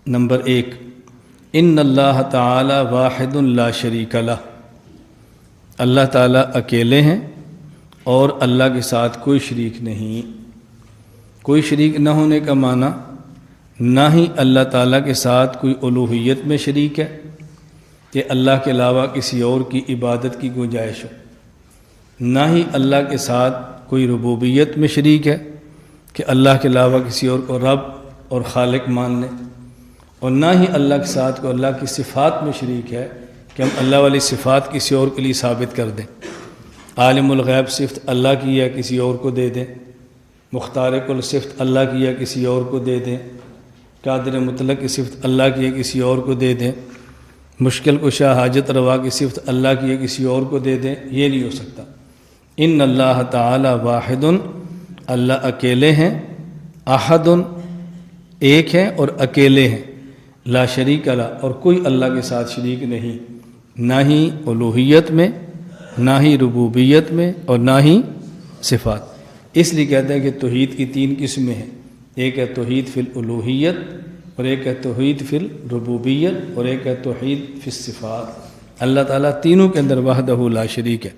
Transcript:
Number 1، ان اللہ تعالی واحد لا شریک لہ، اللہ تعالیٰ اکیلے ہیں اور اللہ کے ساتھ کوئی شریک نہیں۔ کوئی شریک نہ ہونے کا معنی نہ ہی اللہ تعالیٰ کے ساتھ کوئی الوہیت میں شریک ہے کہ اللہ کے علاوہ کسی اور کی عبادت کی گنجائش ہو، نہ ہی اللہ کے ساتھ کوئی ربوبیت میں شریک ہے کہ اللہ کے علاوہ کسی اور کو رب اور خالق مان لیں، اور نہ ہی اللہ کے ساتھ کو اللہ کی صفات میں شریک ہے کہ ہم اللہ والی صفات کسی اور کے لیے ثابت کر دیں۔ عالم الغیب صفت اللہ کی ہے کسی اور کو دے دیں، مختار کل صفت اللہ کی ہے کسی اور کو دے دیں، قادر مطلق کی صفت اللہ کی ہے کسی اور کو دے دیں، مشکل کشا حاجت روا کی صفت اللہ کی ہے کسی اور کو دے دیں، یہ نہیں ہو سکتا۔ ان اللہ تعالی واحد، اللہ اکیلے ہیں، احد ایک ہیں اور اکیلے ہیں، لا شریک لہ اور کوئی اللہ کے ساتھ شریک نہیں، نہ ہی الوہیت میں، نہ ہی ربوبیت میں اور نہ ہی صفات۔ اس لیے کہتے ہیں کہ توحید کی 3 قسمیں ہیں، ایک ہے توحید فی الالوہیت، اور ایک ہے توحید فی الربوبیت، اور ایک ہے توحید فی الصفات۔ اللہ تعالیٰ تینوں کے اندر وحدہ لا شریک ہے۔